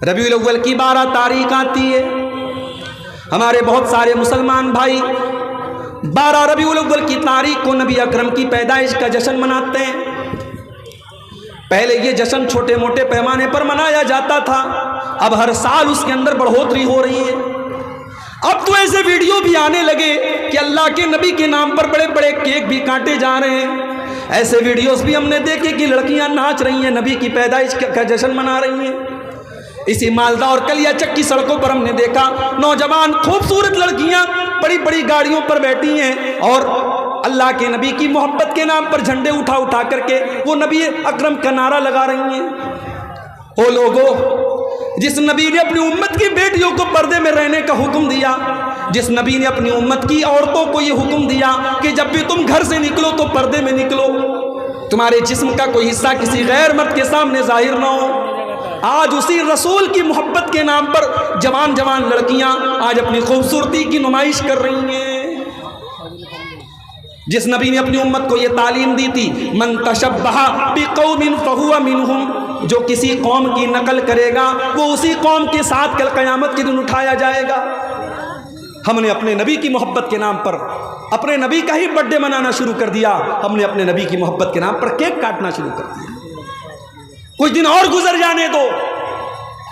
ربیع الاول کی 12 تاریخ آتی ہے، ہمارے بہت سارے مسلمان بھائی 12 ربیع الاول کی تاریخ کو نبی اکرم کی پیدائش کا جشن مناتے ہیں۔ پہلے یہ جشن چھوٹے موٹے پیمانے پر منایا جاتا تھا، اب ہر سال اس کے اندر بڑھوتری ہو رہی ہے۔ اب تو ایسے ویڈیو بھی آنے لگے کہ اللہ کے نبی کے نام پر بڑے بڑے کیک بھی کاٹے جا رہے ہیں۔ ایسے ویڈیوز بھی ہم نے دیکھے کہ لڑکیاں ناچ رہی ہیں، نبی کی پیدائش کا جشن منا رہی ہیں۔ اسی مالدہ اور کلیا چک کی سڑکوں پر ہم نے دیکھا نوجوان خوبصورت لڑکیاں بڑی بڑی گاڑیوں پر بیٹھی ہیں اور اللہ کے نبی کی محبت کے نام پر جھنڈے اٹھا اٹھا کر کے وہ نبی اکرم کا نعرہ لگا رہی ہیں۔ او لوگو، جس نبی نے اپنی امت کی بیٹیوں کو پردے میں رہنے کا حکم دیا، جس نبی نے اپنی امت کی عورتوں کو یہ حکم دیا کہ جب بھی تم گھر سے نکلو تو پردے میں نکلو، تمہارے جسم کا کوئی حصہ کسی غیر مرد کے سامنے ظاہر نہ ہو، آج اسی رسول کی محبت کے نام پر جوان جوان لڑکیاں آج اپنی خوبصورتی کی نمائش کر رہی ہیں۔ جس نبی نے اپنی امت کو یہ تعلیم دی تھی، من تشبہ بقوم فہو منہم، جو کسی قوم کی نقل کرے گا وہ اسی قوم کے ساتھ کل قیامت کے دن اٹھایا جائے گا۔ ہم نے اپنے نبی کی محبت کے نام پر اپنے نبی کا ہی برتھ ڈے منانا شروع کر دیا، ہم نے اپنے نبی کی محبت کے نام پر کیک کاٹنا شروع کر دیا۔ کچھ دن اور گزر جانے دو،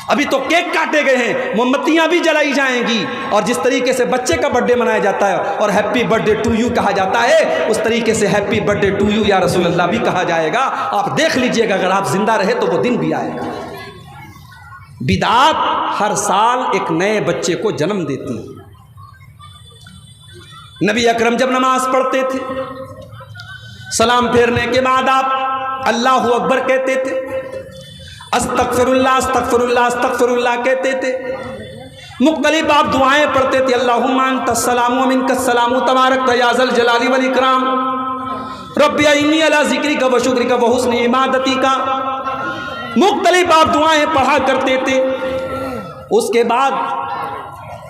ابھی تو کیک کاٹے گئے ہیں، موم بتیاں بھی جلائی جائیں گی، اور جس طریقے سے بچے کا برتھ ڈے منایا جاتا ہے اور ہیپی برتھ ڈے ٹو یو کہا جاتا ہے، اس طریقے سے ہیپی برتھ ڈے ٹو یو یا رسول اللہ بھی کہا جائے گا۔ آپ دیکھ لیجئے گا، اگر آپ زندہ رہے تو وہ دن بھی آئے گا۔ بدعات ہر سال ایک نئے بچے کو جنم دیتی ہے۔ نبی اکرم جب نماز پڑھتے تھے، سلام پھیرنے کے بعد آپ اللہ اکبر کہتے تھے، استغفر اللہ استغفر اللہ استغفر اللہ کہتے تھے، مختلف آپ دعائیں پڑھتے تھے، اللہم انت السلام و منک السلام تبارک یا ذا الجلال والاکرام، رب انی علی ذکرک و شکرک و حسن عبادتک، مختلف آپ دعائیں پڑھا کرتے تھے۔ اس کے بعد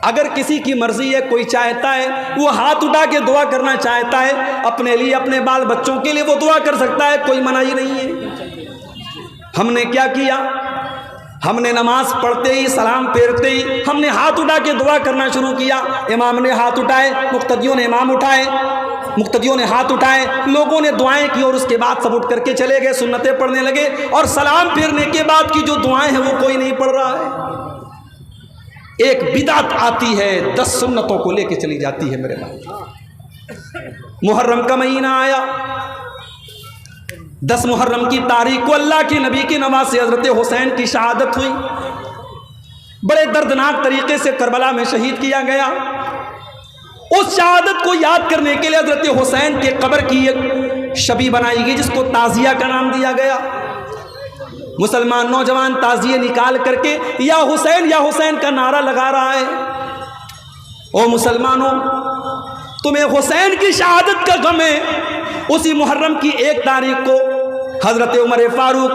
اگر کسی کی مرضی ہے، کوئی چاہتا ہے وہ ہاتھ اٹھا کے دعا کرنا چاہتا ہے اپنے لیے، اپنے بال بچوں کے لیے، وہ دعا کر سکتا ہے، کوئی منائی نہیں ہے۔ ہم نے کیا کیا؟ ہم نے نماز پڑھتے ہی، سلام پھیرتے ہی ہم نے ہاتھ اٹھا کے دعا کرنا شروع کیا۔ امام نے ہاتھ اٹھائے، مقتدیوں نے امام اٹھائے، مقتدیوں نے ہاتھ اٹھائے، لوگوں نے دعائیں کی، اور اس کے بعد سب اٹھ کر کے چلے گئے، سنتیں پڑھنے لگے، اور سلام پھیرنے کے بعد کی جو دعائیں ہیں وہ کوئی نہیں پڑھ رہا ہے۔ ایک بدعت آتی ہے 10 سنتوں کو لے کے چلی جاتی ہے میرے بھائی۔ محرم کا مہینہ آیا، 10 محرم کی تاریخ کو اللہ کے نبی کی نماز سے حضرت حسین کی شہادت ہوئی، بڑے دردناک طریقے سے کربلا میں شہید کیا گیا۔ اس شہادت کو یاد کرنے کے لیے حضرت حسین کے قبر کی ایک شبی بنائی گئی جس کو تعزیہ کا نام دیا گیا۔ مسلمان نوجوان تعزیے نکال کر کے یا حسین کا نعرہ لگا رہا ہے۔ او مسلمانوں، تمہیں حسین کی شہادت کا غم ہے، اسی محرم کی 1 تاریخ کو حضرت عمر فاروق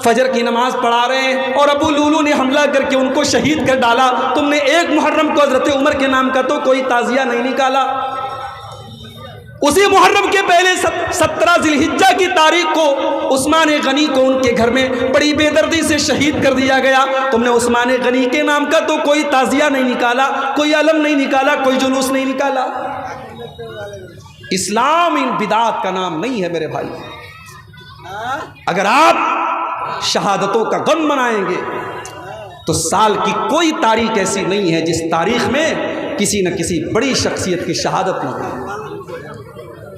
فجر کی نماز پڑھا رہے ہیں اور ابو لولو نے حملہ کر کے ان کو شہید کر ڈالا، تم نے 1 محرم کو حضرت عمر کے نام کا تو کوئی تعزیہ نہیں نکالا۔ اسی محرم کے پہلے 17 ذی الحجہ کی تاریخ کو عثمان غنی کو ان کے گھر میں بڑی بے دردی سے شہید کر دیا گیا، تم نے عثمان غنی کے نام کا تو کوئی تعزیہ نہیں نکالا، کوئی علم نہیں نکالا، کوئی جلوس نہیں نکالا۔ اسلام ان بدعات کا نام نہیں ہے میرے بھائی۔ اگر آپ شہادتوں کا غم منائیں گے تو سال کی کوئی تاریخ ایسی نہیں ہے جس تاریخ میں کسی نہ کسی بڑی شخصیت کی شہادت نہ ہو۔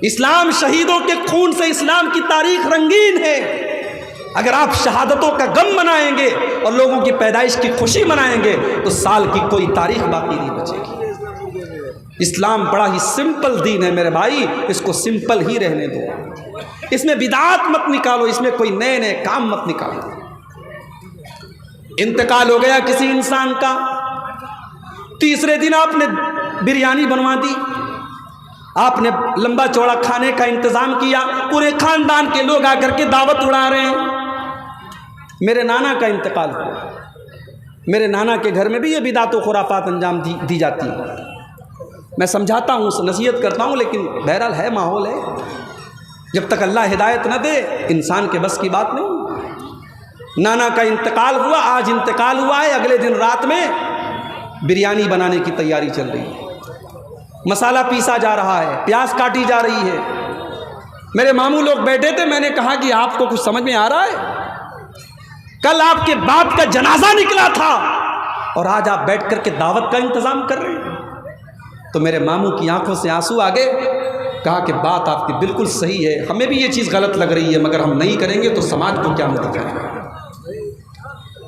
اسلام شہیدوں کے خون سے اسلام کی تاریخ رنگین ہے۔ اگر آپ شہادتوں کا غم منائیں گے اور لوگوں کی پیدائش کی خوشی منائیں گے تو سال کی کوئی تاریخ باقی نہیں بچے گی۔ اسلام بڑا ہی سمپل دین ہے میرے بھائی، اس کو سمپل ہی رہنے دو، اس میں بدعات مت نکالو، اس میں کوئی نئے نئے کام مت نکالو۔ انتقال ہو گیا کسی انسان کا، تیسرے دن آپ نے بریانی بنوا دی، آپ نے لمبا چوڑا کھانے کا انتظام کیا، پورے خاندان کے لوگ آ کر کے دعوت اڑا رہے ہیں۔ میرے نانا کا انتقال ہوا، میرے نانا کے گھر میں بھی یہ بدعات و خرافات انجام دی جاتی ہیں۔ میں سمجھاتا ہوں، نصیحت کرتا ہوں، لیکن بہرحال ہے، ماحول ہے، جب تک اللہ ہدایت نہ دے انسان کے بس کی بات نہیں۔ نانا کا انتقال ہوا، آج انتقال ہوا ہے، اگلے دن رات میں بریانی بنانے کی تیاری چل رہی ہے، مسالہ پیسا جا رہا ہے، پیاز کاٹی جا رہی ہے۔ میرے ماموں لوگ بیٹھے تھے، میں نے کہا کہ آپ کو کچھ سمجھ میں آ رہا ہے؟ کل آپ کے باپ کا جنازہ نکلا تھا اور آج آپ بیٹھ کر کے دعوت کا انتظام کر رہے ہیں۔ تو میرے ماموں کی آنکھوں سے آنسو آ گئے، کہا کہ بات آپ کی بالکل صحیح ہے، ہمیں بھی یہ چیز غلط لگ رہی ہے، مگر ہم نہیں کریں گے تو سماج کو کیا مدد کرے گا؟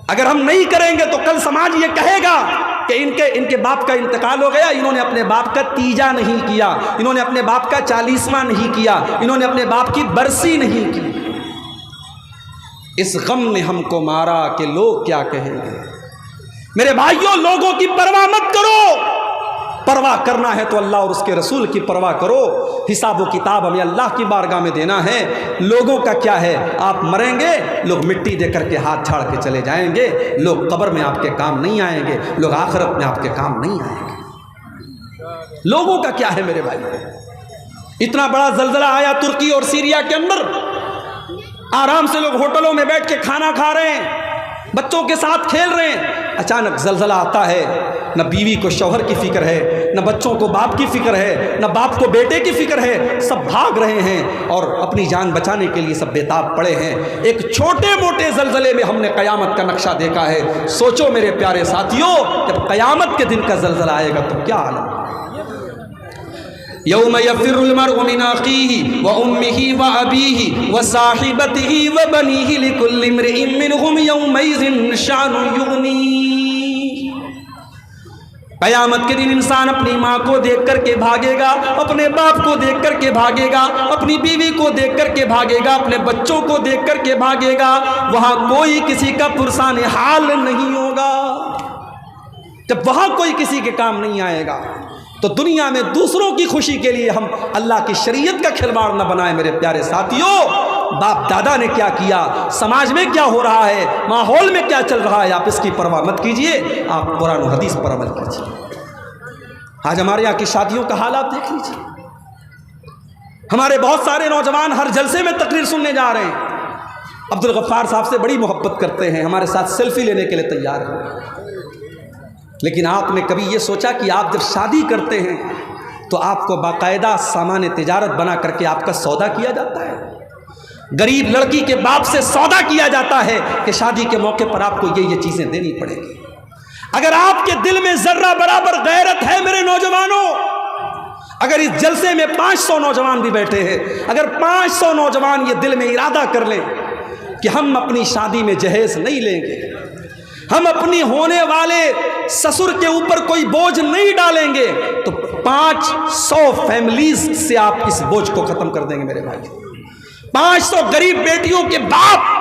اگر ہم نہیں کریں گے تو کل سماج یہ کہے گا کہ ان کے باپ کا انتقال ہو گیا، انہوں نے اپنے باپ کا تیجا نہیں کیا، انہوں نے اپنے باپ کا 40واں نہیں کیا، انہوں نے اپنے باپ کی برسی نہیں کی۔ اس غم نے ہم کو مارا کہ لوگ کیا کہیں گے۔ میرے بھائیوں، لوگوں کی پرواہ مت کرو، پرواہ کرنا ہے تو اللہ اور اس کے رسول کی پرواہ کرو۔ حساب و کتاب ہمیں اللہ کی بارگاہ میں دینا ہے۔ لوگوں کا کیا ہے؟ آپ مریں گے، لوگ مٹی دے کر کے ہاتھ جھاڑ کے چلے جائیں گے، لوگ قبر میں آپ کے کام نہیں آئیں گے، لوگ آخرت میں آپ کے کام نہیں آئیں گے۔ لوگوں کا کیا ہے میرے بھائی؟ اتنا بڑا زلزلہ آیا ترکی اور سیریا کے اندر، آرام سے لوگ ہوٹلوں میں بیٹھ کے کھانا کھا رہے ہیں، بچوں کے ساتھ کھیل رہے ہیں، اچانک زلزلہ آتا ہے، نہ بیوی کو شوہر کی فکر ہے، نہ بچوں کو باپ کی فکر ہے، نہ باپ کو بیٹے کی فکر ہے، سب بھاگ رہے ہیں اور اپنی جان بچانے کے لیے سب بےتاب پڑے ہیں۔ ایک چھوٹے موٹے زلزلے میں ہم نے قیامت کا نقشہ دیکھا ہے۔ سوچو میرے پیارے ساتھیوں، جب قیامت کے دن کا زلزلہ آئے گا تو کیا حال ہے؟ یوم یفر المرء من اخیہ وامہ وابیہ وصاحبتہ وبنیہ لکل امرئ منہم یومئذ شأن یغنیہ۔ قیامت کے دن انسان اپنی ماں کو دیکھ کر کے بھاگے گا، اپنے باپ کو دیکھ کر کے بھاگے گا، اپنی بیوی کو دیکھ کر کے بھاگے گا، اپنے بچوں کو دیکھ کر کے بھاگے گا۔ وہاں کوئی کسی کا پرسان حال نہیں ہوگا۔ جب وہاں کوئی کسی کے کام نہیں آئے گا تو دنیا میں دوسروں کی خوشی کے لیے ہم اللہ کی شریعت کا کھلواڑ نہ بنائیں۔ میرے پیارے ساتھیوں، باپ دادا نے کیا کیا، سماج میں کیا ہو رہا ہے، ماحول میں کیا چل رہا ہے، آپ اس کی پرواہ مت کیجئے، آپ قرآن و حدیث پر عمل کیجئے۔ آج ہمارے یہاں کی شادیوں کا حال آپ دیکھ لیجئے، ہمارے بہت سارے نوجوان ہر جلسے میں تقریر سننے جا رہے ہیں، عبدالغفار صاحب سے بڑی محبت کرتے ہیں، ہمارے ساتھ سیلفی لینے کے لیے تیار ہیں، لیکن آپ نے کبھی یہ سوچا کہ آپ جب شادی کرتے ہیں تو آپ کو باقاعدہ سامان تجارت بنا کر کے آپ کا سودا کیا جاتا ہے؟ غریب لڑکی کے باپ سے سودا کیا جاتا ہے کہ شادی کے موقع پر آپ کو یہ چیزیں دینی پڑے گی۔ اگر آپ کے دل میں ذرہ برابر غیرت ہے میرے نوجوانوں، اگر اس جلسے میں 500 نوجوان بھی بیٹھے ہیں، اگر 500 نوجوان یہ دل میں ارادہ کر لیں کہ ہم اپنی شادی میں جہیز نہیں لیں گے، ہم اپنی ہونے والے سسر کے اوپر کوئی بوجھ نہیں ڈالیں گے، تو 500 فیملیز سے آپ اس بوجھ کو ختم کر دیں گے میرے بھائی۔ 500 غریب بیٹیوں کے باپ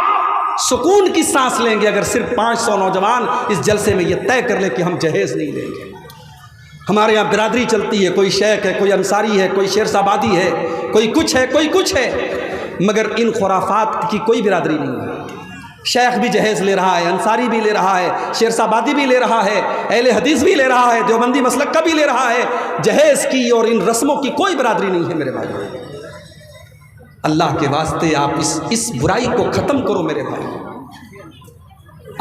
سکون کی سانس لیں گے اگر صرف 500 نوجوان اس جلسے میں یہ طے کر لیں کہ ہم جہیز نہیں لیں گے۔ ہمارے یہاں برادری چلتی ہے، کوئی شیخ ہے، کوئی انصاری ہے، کوئی شیر آبادی ہے، کوئی کچھ ہے، کوئی کچھ ہے، مگر ان خرافات کی کوئی برادری نہیں ہے۔ شیخ بھی جہیز لے رہا ہے، انصاری بھی لے رہا ہے، شیر آبادی بھی لے رہا ہے، اہل حدیث بھی لے رہا ہے، دیوبندی مسلک کا بھی لے رہا ہے۔ جہیز کی اور ان رسموں کی کوئی برادری نہیں ہے میرے بھائی۔ اللہ کے واسطے آپ اس برائی کو ختم کرو میرے بھائی۔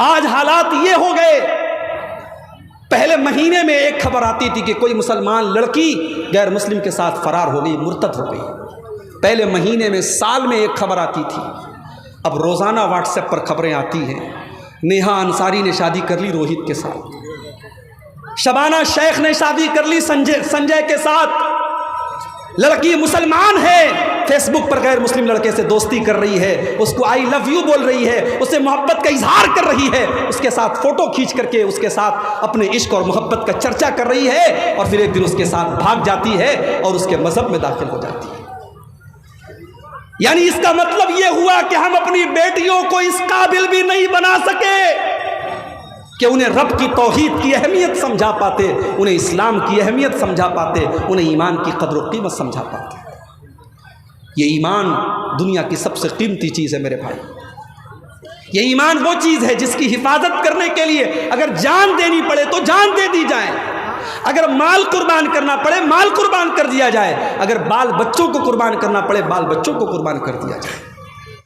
آج حالات یہ ہو گئے، پہلے مہینے میں ایک خبر آتی تھی کہ کوئی مسلمان لڑکی غیر مسلم کے ساتھ فرار ہو گئی، مرتد ہو گئی۔ پہلے مہینے میں، سال میں ایک خبر آتی تھی، اب روزانہ واٹس ایپ پر خبریں آتی ہیں۔ نیہا انصاری نے شادی کر لی روہت کے ساتھ، شبانہ شیخ نے شادی کر لی سنجے کے ساتھ۔ لڑکی مسلمان ہے، فیس بک پر غیر مسلم لڑکے سے دوستی کر رہی ہے، اس کو آئی لو یو بول رہی ہے، اسے محبت کا اظہار کر رہی ہے، اس کے ساتھ فوٹو کھینچ کر کے اس کے ساتھ اپنے عشق اور محبت کا چرچا کر رہی ہے، اور پھر ایک دن اس کے ساتھ بھاگ جاتی ہے اور اس کے مذہب میں داخل ہو جاتی ہے۔ یعنی اس کا مطلب یہ ہوا کہ ہم اپنی بیٹیوں کو اس قابل بھی نہیں بنا سکے کہ انہیں رب کی توحید کی اہمیت سمجھا پاتے، انہیں اسلام کی اہمیت سمجھا پاتے، انہیں ایمان کی قدر و قیمت سمجھا پاتے۔ یہ ایمان دنیا کی سب سے قیمتی چیز ہے میرے بھائی۔ یہ ایمان وہ چیز ہے جس کی حفاظت کرنے کے لیے اگر جان دینی پڑے تو جان دے دی جائے، اگر مال قربان کرنا پڑے مال قربان کر دیا جائے، اگر بال بچوں کو قربان کرنا پڑے بال بچوں کو قربان کر دیا جائے۔